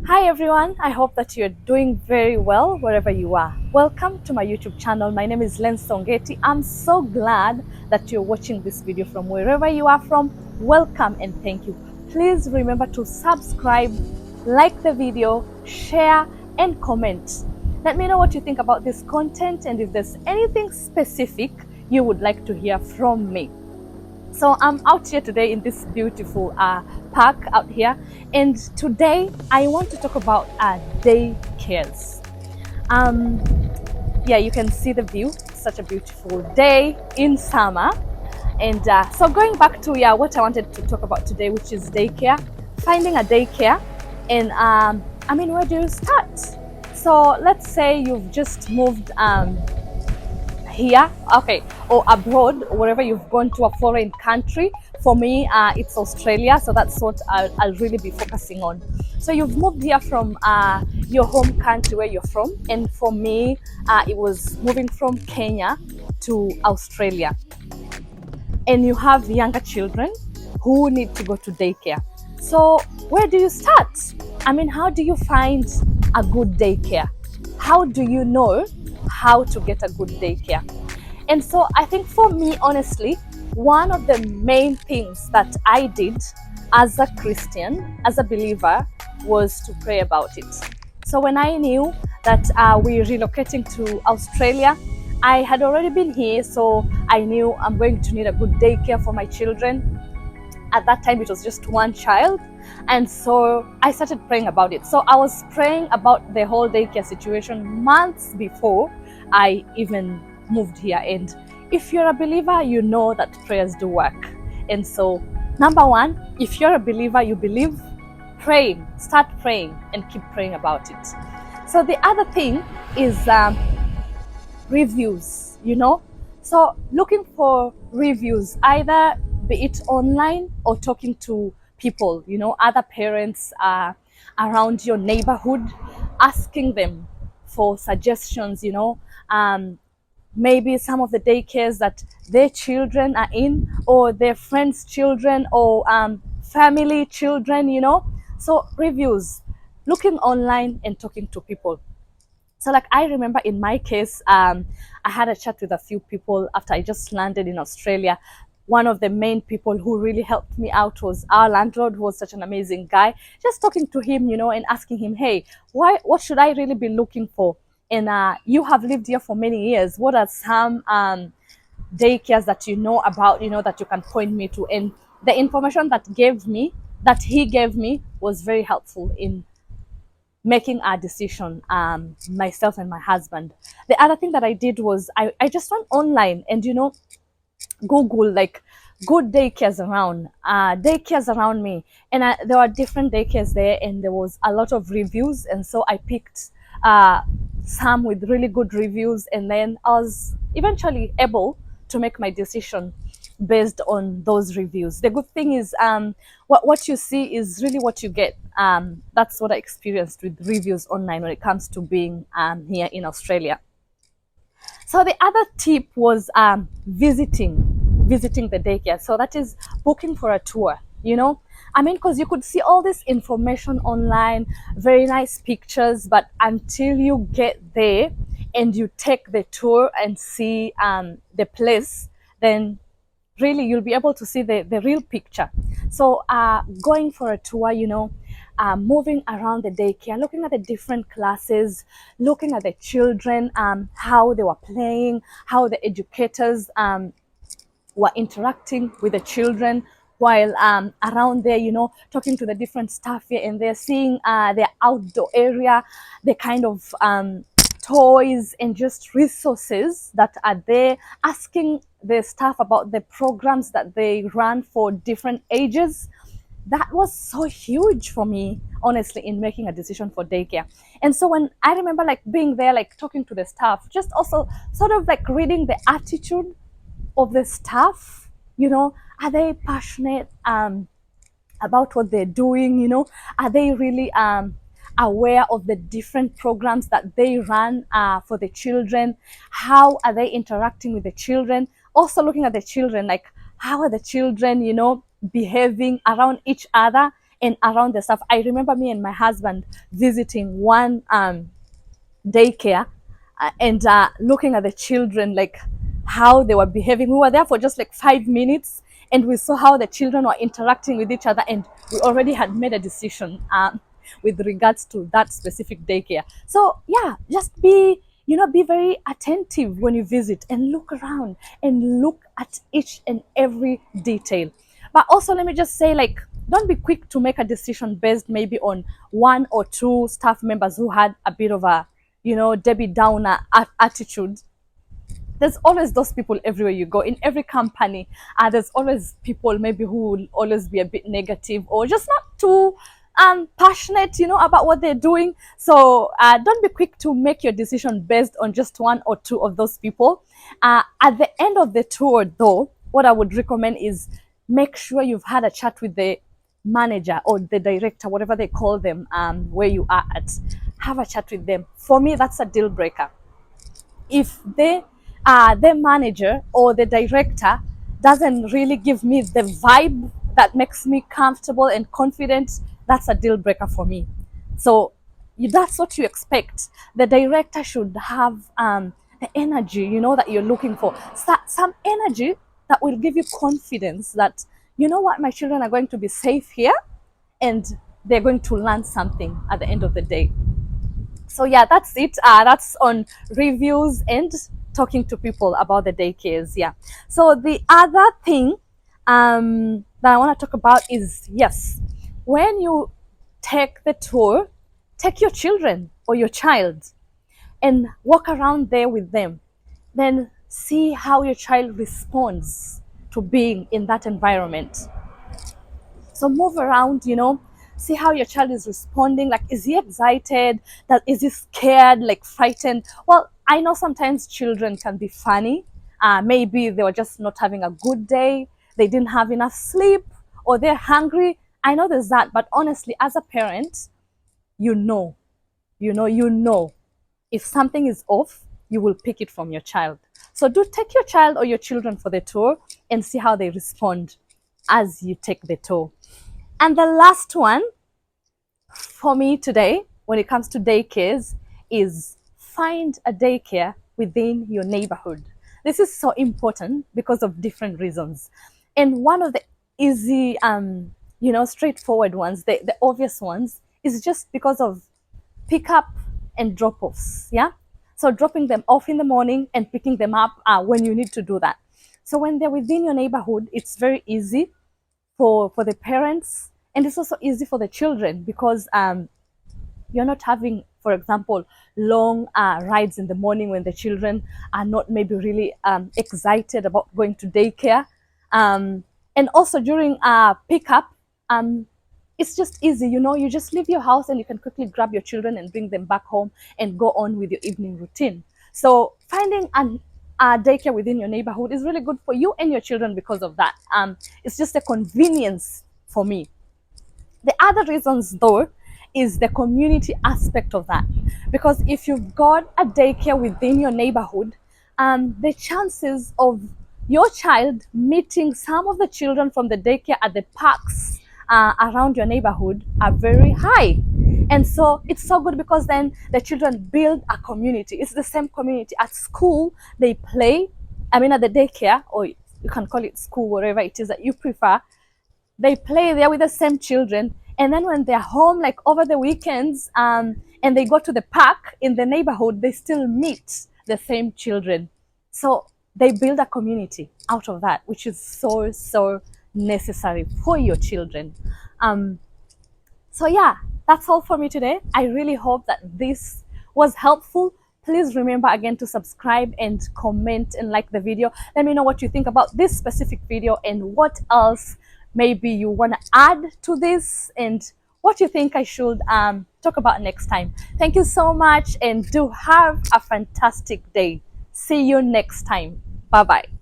Hi everyone, I hope that you're doing very well wherever you are. Welcome to my YouTube channel. My name is Len Songeti. I'm so glad that you're watching this video from wherever you are from. Welcome and thank you. Please remember to subscribe, like the video, share and comment. Let me know what you think about this content and if there's anything specific you would like to hear from me. So I'm out here today in this beautiful park out here, and today I want to talk about daycares. Um, yeah, you can see the view. Such a beautiful day in summer, and so going back to what I wanted to talk about today, which is daycare, finding a daycare, and where do you start? So let's say you've just moved here, okay, or abroad, or wherever you've gone to a foreign country. For me, it's Australia, so that's what I'll really be focusing on. So you've moved here from your home country where you're from, and for me, it was moving from Kenya to Australia. And you have younger children who need to go to daycare. So where do you start? How do you find a good daycare? How do you know how to get a good daycare? And so I think for me, honestly, one of the main things that I did as a Christian, as a believer, was to pray about it. So when I knew that we're relocating to Australia, I had already been here, so I knew I'm going to need a good daycare for my children. At that time, it was just one child. And so I started praying about it. So I was praying about the whole daycare situation months before I even moved here. And if you're a believer, you know that prayers do work. And so, number one, if you're a believer, you believe, praying, start praying and keep praying about it. So the other thing is reviews, So looking for reviews, either be it online or talking to people, other parents around your neighborhood, asking them for suggestions, maybe some of the daycares that their children are in, or their friends' children, or family children, So reviews, looking online and talking to people. So like I remember in my case, I had a chat with a few people after I just landed in Australia. One of the main people who really helped me out was our landlord, who was such an amazing guy. Just talking to him, and asking him, hey, what should I really be looking for? And you have lived here for many years. What are some daycares that you know about, that you can point me to? And the information that he gave me was very helpful in making a decision, myself and my husband. The other thing that I did was I just went online and Google like good daycares around me, and there were different daycares there, and there was a lot of reviews, and so I picked some with really good reviews, and then I was eventually able to make my decision based on those reviews. The good thing is what you see is really what you get. That's what I experienced with reviews online when it comes to being here in Australia. So the other tip was visiting the daycare. So that is booking for a tour, because you could see all this information online, very nice pictures, but until you get there and you take the tour and see the place, then really you'll be able to see the real picture. So going for a tour, moving around the daycare, looking at the different classes, looking at the children, how they were playing, how the educators were interacting with the children while around there, talking to the different staff here and there, seeing their outdoor area, the kind of toys and just resources that are there, asking the staff about the programs that they run for different ages. That was so huge for me, honestly, in making a decision for daycare. And so when I remember like being there, like talking to the staff, just also sort of like reading the attitude of the staff, are they passionate about what they're doing? Are they really aware of the different programs that they run for the children? How are they interacting with the children? Also looking at the children, like how are the children, behaving around each other and around the stuff. I remember me and my husband visiting one daycare, and looking at the children, like how they were behaving. We were there for just like 5 minutes, and we saw how the children were interacting with each other, and we already had made a decision with regards to that specific daycare. So yeah, just be, be very attentive when you visit, and look around and look at each and every detail. But also, let me just say, like, don't be quick to make a decision based maybe on one or two staff members who had a bit of a, Debbie Downer attitude. There's always those people everywhere you go. In every company, there's always people maybe who will always be a bit negative, or just not too passionate, about what they're doing. So don't be quick to make your decision based on just one or two of those people. At the end of the tour, though, what I would recommend is make sure you've had a chat with the manager or the director, whatever they call them, where you are at. Have a chat with them. For me, that's a deal breaker. If the manager or the director doesn't really give me the vibe that makes me comfortable and confident, that's a deal breaker for me. So that's what you expect. The director should have the energy, that you're looking for. Some energy that will give you confidence that, what, my children are going to be safe here, and they're going to learn something at the end of the day. So yeah, that's it. That's on reviews and talking to people about the daycares. Yeah. So the other thing that I want to talk about is, yes, when you take the tour, take your children or your child and walk around there with them. Then see how your child responds to being in that environment. So move around, see how your child is responding. Like, is he excited? Is he scared, like frightened? Well, I know sometimes children can be funny. Maybe they were just not having a good day. They didn't have enough sleep, or they're hungry. I know there's that. But honestly, as a parent, you know, if something is off, you will pick it from your child. So do take your child or your children for the tour and see how they respond as you take the tour. And the last one for me today, when it comes to daycares, is find a daycare within your neighborhood. This is so important because of different reasons. And one of the easy, straightforward ones, the obvious ones, is just because of pick up and drop offs. Yeah. So dropping them off in the morning and picking them up when you need to do that. So when they're within your neighborhood, it's very easy for the parents, and it's also easy for the children because you're not having, for example, long rides in the morning when the children are not maybe really excited about going to daycare. And also during pickup, it's just easy, you just leave your house and you can quickly grab your children and bring them back home and go on with your evening routine. So finding a daycare within your neighborhood is really good for you and your children because of that. It's just a convenience for me. The other reasons, though, is the community aspect of that. Because if you've got a daycare within your neighborhood, the chances of your child meeting some of the children from the daycare at the parks around your neighborhood are very high. And so it's so good because then the children build a community. It's the same community. At school, they play. At the daycare, or you can call it school, whatever it is that you prefer. They play there with the same children. And then when they're home, like over the weekends, and they go to the park in the neighborhood, they still meet the same children. So they build a community out of that, which is so, so necessary for your children. So yeah, that's all for me today. I really hope that this was helpful. Please remember again to subscribe and comment and like the video. Let me know what you think about this specific video and what else maybe you want to add to this and what you think I should talk about next time. Thank you so much and do have a fantastic day. See you next time. Bye-bye.